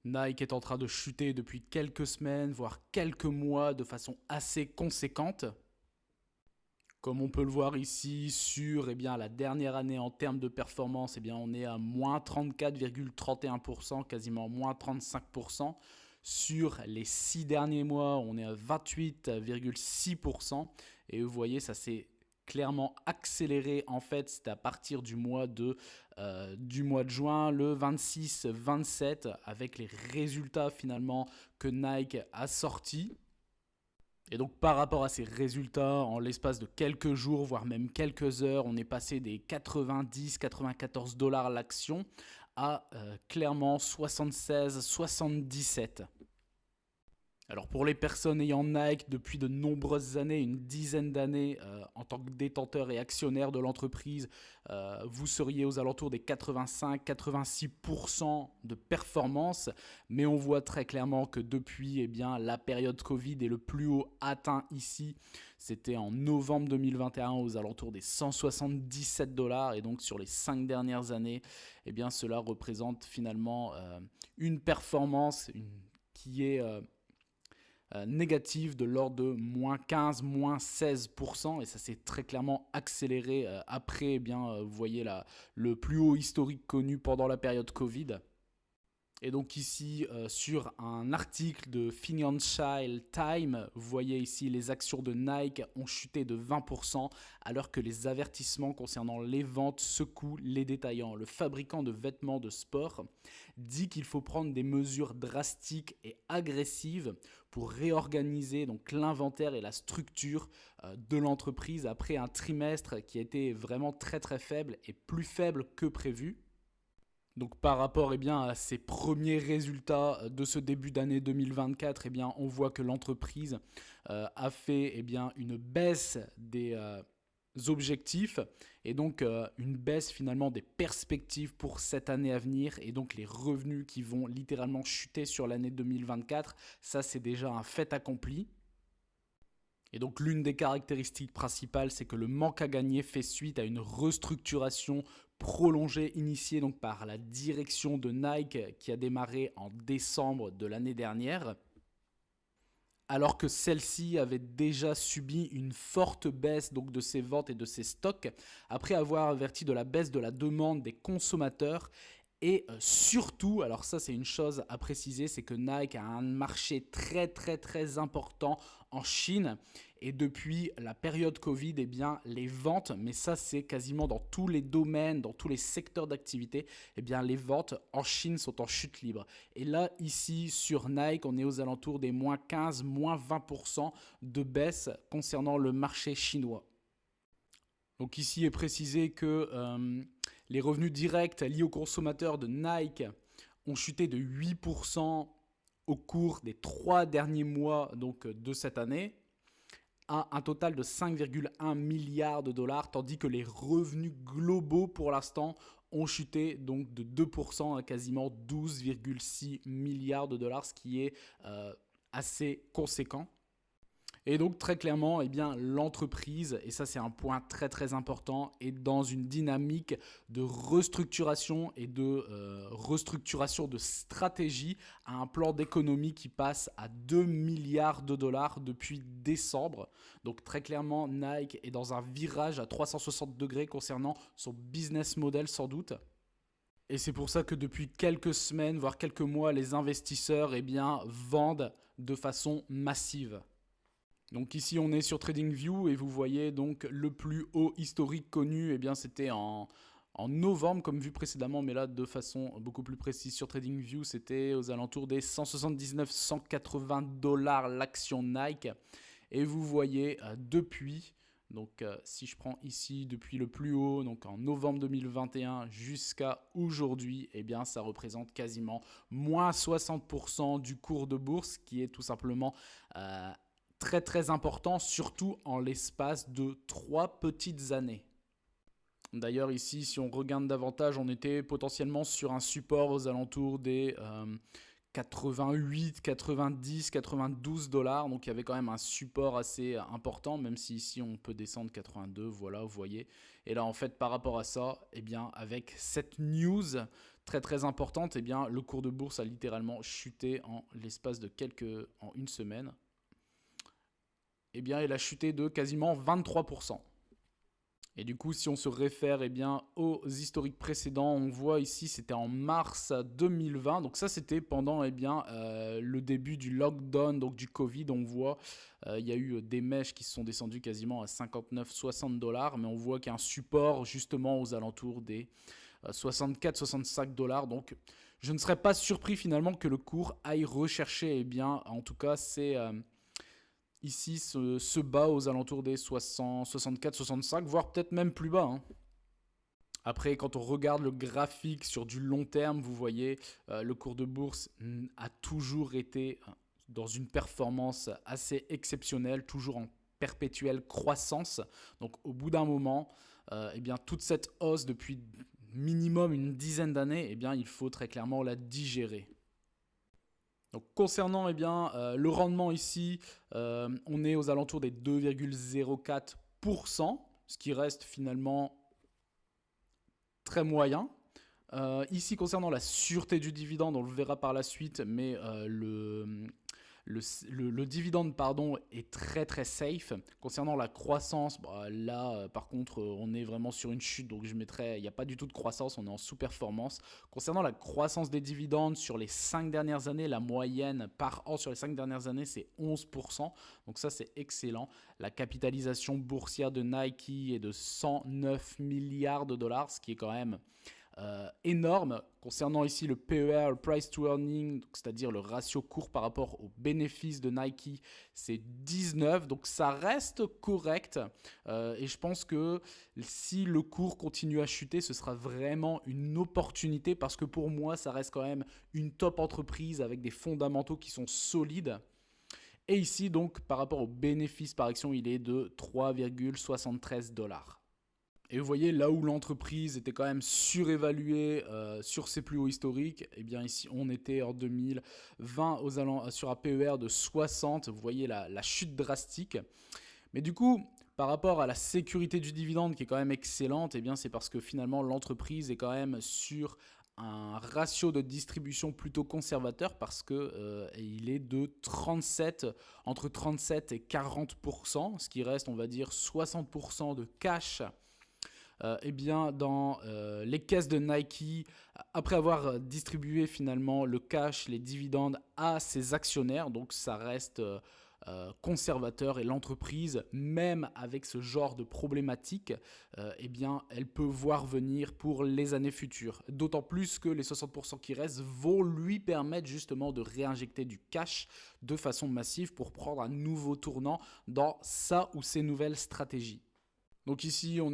Nike est en train de chuter depuis quelques semaines, voire quelques mois de façon assez conséquente. Comme on peut le voir ici sur la dernière année en termes de performance, on est à moins 34,31%, quasiment moins 35%. Sur les 6 derniers mois, on est à 28,6%. Et vous voyez, ça s'est clairement accéléré. En fait, c'est à partir du mois de juin, le 26-27, avec les résultats finalement que Nike a sortis. Et donc par rapport à ces résultats, en l'espace de quelques jours, voire même quelques heures, on est passé des 90-94 dollars l'action à clairement 76-77. Alors pour les personnes ayant Nike depuis de nombreuses années, une dizaine d'années en tant que détenteur et actionnaire de l'entreprise, vous seriez aux alentours des 85-86% de performance. Mais on voit très clairement que depuis la période Covid et le plus haut atteint ici, c'était en novembre 2021 aux alentours des 177 dollars. Et donc sur les 5 dernières années, cela représente finalement une performance qui est négative de l'ordre de moins 15, moins 16%, et ça s'est très clairement accéléré après, vous voyez là, le plus haut historique connu pendant la période Covid. Et donc ici, sur un article de Financial Times, vous voyez ici les actions de Nike ont chuté de 20% alors que les avertissements concernant les ventes secouent les détaillants. Le fabricant de vêtements de sport dit qu'il faut prendre des mesures drastiques et agressives pour réorganiser donc l'inventaire et la structure de l'entreprise après un trimestre qui a été vraiment très très faible et plus faible que prévu. Donc par rapport à ces premiers résultats de ce début d'année 2024, on voit que l'entreprise a fait une baisse des objectifs et donc une baisse finalement des perspectives pour cette année à venir, et donc les revenus qui vont littéralement chuter sur l'année 2024. Ça, c'est déjà un fait accompli. Et donc l'une des caractéristiques principales, c'est que le manque à gagner fait suite à une restructuration prolongée initiée donc par la direction de Nike qui a démarré en décembre de l'année dernière, alors que celle-ci avait déjà subi une forte baisse donc de ses ventes et de ses stocks après avoir averti de la baisse de la demande des consommateurs. Et surtout, alors ça c'est une chose à préciser, c'est que Nike a un marché très très très important en Chine, et depuis la période Covid, les ventes, mais ça c'est quasiment dans tous les domaines, dans tous les secteurs d'activité, les ventes en Chine sont en chute libre. Et là ici sur Nike, on est aux alentours des moins 15, moins 20% de baisse concernant le marché chinois. Donc ici est précisé que les revenus directs liés aux consommateurs de Nike ont chuté de 8% au cours des 3 derniers mois donc, de cette année, à un total de 5,1 milliards de dollars, tandis que les revenus globaux pour l'instant ont chuté donc de 2% à quasiment 12,6 milliards de dollars, ce qui est assez conséquent. Et donc très clairement, l'entreprise, et ça c'est un point très très important, est dans une dynamique de restructuration et de restructuration de stratégie à un plan d'économie qui passe à 2 milliards de dollars depuis décembre. Donc très clairement, Nike est dans un virage à 360 degrés concernant son business model sans doute. Et c'est pour ça que depuis quelques semaines, voire quelques mois, les investisseurs vendent de façon massive. Donc ici on est sur TradingView et vous voyez donc le plus haut historique connu, c'était en novembre comme vu précédemment, mais là de façon beaucoup plus précise sur TradingView, c'était aux alentours des 179-180 dollars l'action Nike. Et vous voyez depuis, donc si je prends ici depuis le plus haut, donc en novembre 2021 jusqu'à aujourd'hui, ça représente quasiment moins 60% du cours de bourse, qui est tout simplement très très important, surtout en l'espace de 3 petites années. D'ailleurs ici, si on regarde davantage, on était potentiellement sur un support aux alentours des 88, 90, 92 dollars. Donc il y avait quand même un support assez important, même si ici on peut descendre 82, voilà, vous voyez. Et là en fait par rapport à ça, eh bien avec cette news très très importante, eh bien le cours de bourse a littéralement chuté en l'espace de en une semaine. Eh bien il a chuté de quasiment 23%. Et du coup, si on se réfère aux historiques précédents, on voit ici, c'était en mars 2020. Donc ça, c'était pendant le début du lockdown, donc du Covid. On voit, il y a eu des mèches qui se sont descendues quasiment à 59-60 dollars. Mais on voit qu'il y a un support justement aux alentours des 64-65 dollars. Donc je ne serais pas surpris finalement que le cours aille rechercher, en tout cas, c'est... ici se bat aux alentours des 60, 64, 65, voire peut-être même plus bas. Hein. Après, quand on regarde le graphique sur du long terme, vous voyez, le cours de bourse a toujours été dans une performance assez exceptionnelle, toujours en perpétuelle croissance. Donc au bout d'un moment, toute cette hausse depuis minimum une dizaine d'années, il faut très clairement la digérer. Donc concernant le rendement ici, on est aux alentours des 2,04%, ce qui reste finalement très moyen. Ici concernant la sûreté du dividende, on le verra par la suite, mais le dividende est très très safe. Concernant la croissance, là par contre on est vraiment sur une chute, donc je mettrais, il n'y a pas du tout de croissance, on est en sous-performance. Concernant la croissance des dividendes sur les 5 dernières années, la moyenne par an sur les 5 dernières années c'est 11%, donc ça c'est excellent. La capitalisation boursière de Nike est de 109 milliards de dollars, ce qui est quand même énorme. Concernant ici le PER, le Price to Earning, c'est-à-dire le ratio court par rapport aux bénéfices de Nike, c'est 19, donc ça reste correct. Et je pense que si le cours continue à chuter, ce sera vraiment une opportunité parce que pour moi, ça reste quand même une top entreprise avec des fondamentaux qui sont solides. Et ici, donc, par rapport aux bénéfices par action, il est de 3,73 dollars. Et vous voyez, là où l'entreprise était quand même surévaluée sur ses plus hauts historiques, ici, on était en 2020 sur un PER de 60. Vous voyez la chute drastique. Mais du coup, par rapport à la sécurité du dividende qui est quand même excellente, c'est parce que finalement, l'entreprise est quand même sur un ratio de distribution plutôt conservateur parce qu'il est de entre 37 et 40%, ce qui reste, on va dire, 60% de cash dans les caisses de Nike, après avoir distribué finalement le cash, les dividendes à ses actionnaires, donc ça reste conservateur et l'entreprise, même avec ce genre de problématique, elle peut voir venir pour les années futures. D'autant plus que les 60% qui restent vont lui permettre justement de réinjecter du cash de façon massive pour prendre un nouveau tournant dans sa ou ses nouvelles stratégies. Donc ici, on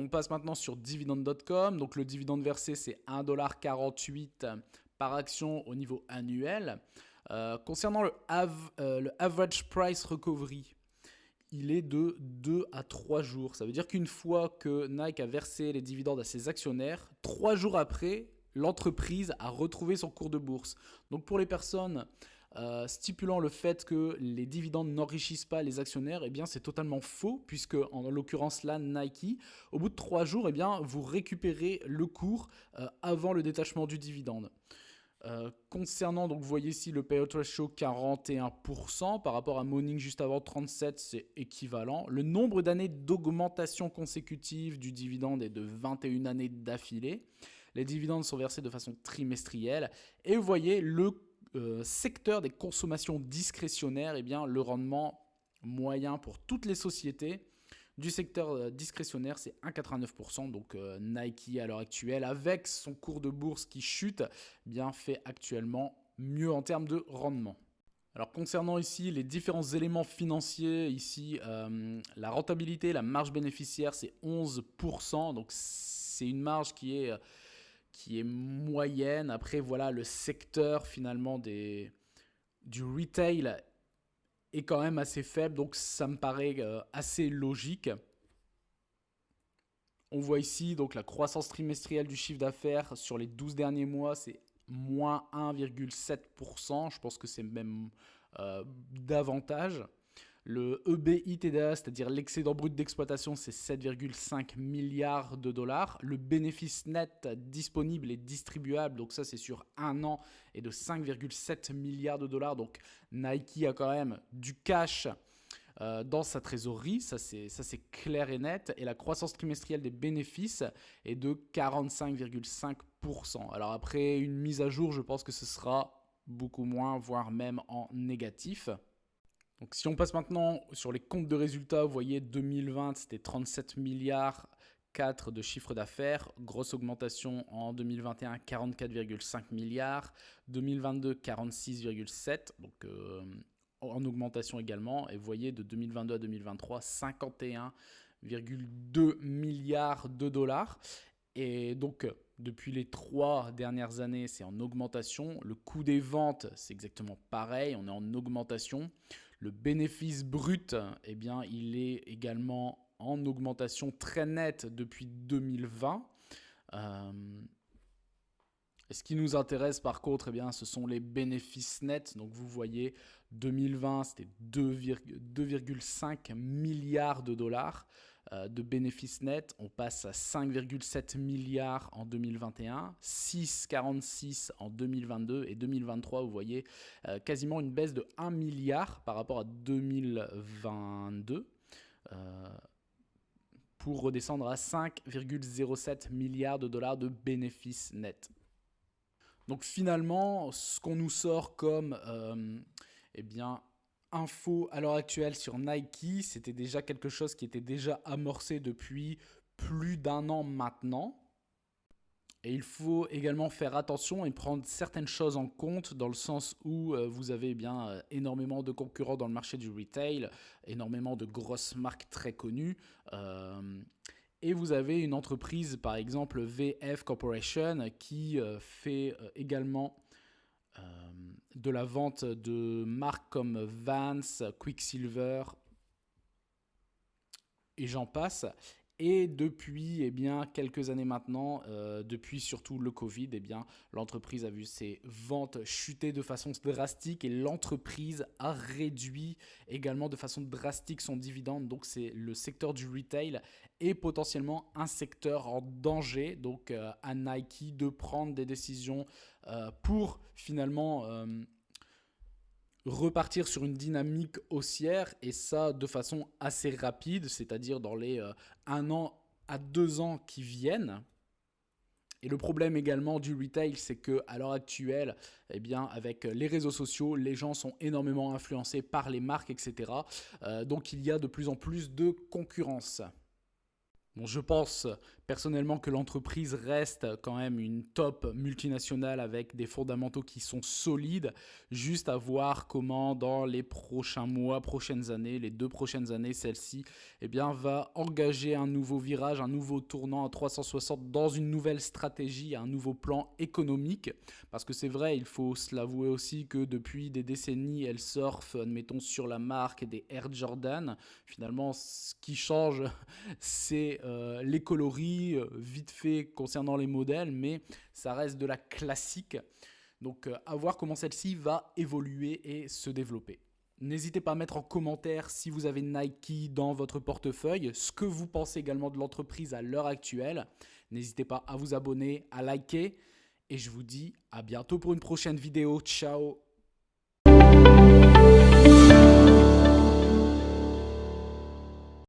passe maintenant sur dividende.com. Donc le dividende versé, c'est 1,48 $ par action au niveau annuel. Concernant le average price recovery, il est de 2 à 3 jours. Ça veut dire qu'une fois que Nike a versé les dividendes à ses actionnaires, 3 jours après, l'entreprise a retrouvé son cours de bourse. Donc pour les personnes stipulant le fait que les dividendes n'enrichissent pas les actionnaires, c'est totalement faux, puisque en l'occurrence là, Nike, au bout de 3 jours, vous récupérez le cours avant le détachement du dividende. Concernant, donc vous voyez ici le payout ratio 41% par rapport à Morning juste avant 37, c'est équivalent. Le nombre d'années d'augmentation consécutive du dividende est de 21 années d'affilée. Les dividendes sont versés de façon trimestrielle et vous voyez le secteur des consommations discrétionnaires, le rendement moyen pour toutes les sociétés du secteur discrétionnaire, c'est 1,89%. Donc Nike à l'heure actuelle, avec son cours de bourse qui chute, fait actuellement mieux en termes de rendement. Alors concernant ici les différents éléments financiers, ici la rentabilité, la marge bénéficiaire, c'est 11%. Donc c'est une marge qui est moyenne. Après, voilà, le secteur finalement du retail est quand même assez faible, donc ça me paraît assez logique. On voit ici donc la croissance trimestrielle du chiffre d'affaires sur les 12 derniers mois, c'est moins 1,7%. Je pense que c'est même davantage. Le EBITDA, c'est-à-dire l'excédent brut d'exploitation, c'est 7,5 milliards de dollars. Le bénéfice net disponible et distribuable, donc ça c'est sur un an, est de 5,7 milliards de dollars. Donc Nike a quand même du cash dans sa trésorerie, ça c'est clair et net. Et la croissance trimestrielle des bénéfices est de 45,5%. Alors après une mise à jour, je pense que ce sera beaucoup moins, voire même en négatif. Donc si on passe maintenant sur les comptes de résultats, vous voyez 2020 c'était 37 milliards 4 de chiffre d'affaires, grosse augmentation en 2021 44,5 milliards, 2022 46,7, donc en augmentation également, et vous voyez de 2022 à 2023 51,2 milliards de dollars. Et donc, depuis les 3 dernières années, c'est en augmentation. Le coût des ventes, c'est exactement pareil, on est en augmentation. Le bénéfice brut, eh bien, il est également en augmentation très nette depuis 2020. Ce qui nous intéresse par contre, eh bien, ce sont les bénéfices nets. Donc vous voyez, 2020, c'était 2,5 milliards de dollars de bénéfices nets. On passe à 5,7 milliards en 2021, 6,46 en 2022 et 2023, vous voyez quasiment une baisse de 1 milliard par rapport à 2022. Pour redescendre à 5,07 milliards de dollars de bénéfices nets. Donc finalement, ce qu'on nous sort comme eh bien, info à l'heure actuelle sur Nike, c'était déjà quelque chose qui était déjà amorcé depuis plus d'un an maintenant. Et il faut également faire attention et prendre certaines choses en compte dans le sens où vous avez énormément de concurrents dans le marché du retail, énormément de grosses marques très connues. Et vous avez une entreprise, par exemple VF Corporation, qui fait également de la vente de marques comme Vans, Quicksilver et j'en passe. Et depuis quelques années maintenant, depuis surtout le Covid, l'entreprise a vu ses ventes chuter de façon drastique et l'entreprise a réduit également de façon drastique son dividende. Donc c'est le secteur du retail est potentiellement un secteur en danger. Donc à Nike de prendre des décisions pour finalement repartir sur une dynamique haussière et ça de façon assez rapide, c'est-à-dire dans les 1 an à 2 ans qui viennent. Et le problème également du retail, c'est qu'à l'heure actuelle, avec les réseaux sociaux, les gens sont énormément influencés par les marques, etc. Donc il y a de plus en plus de concurrence. Bon, je pense personnellement que l'entreprise reste quand même une top multinationale avec des fondamentaux qui sont solides. Juste à voir comment dans les prochains mois, prochaines années, les 2 prochaines années, celle-ci va engager un nouveau virage, un nouveau tournant à 360 dans une nouvelle stratégie, un nouveau plan économique. Parce que c'est vrai, il faut se l'avouer aussi que depuis des décennies, elle surfe, admettons, sur la marque des Air Jordan. Finalement, ce qui change, c'est les coloris, vite fait concernant les modèles, mais ça reste de la classique. Donc à voir comment celle-ci va évoluer et se développer. N'hésitez pas à mettre en commentaire si vous avez Nike dans votre portefeuille, ce que vous pensez également de l'entreprise à l'heure actuelle. N'hésitez pas à vous abonner, à liker et je vous dis à bientôt pour une prochaine vidéo. Ciao!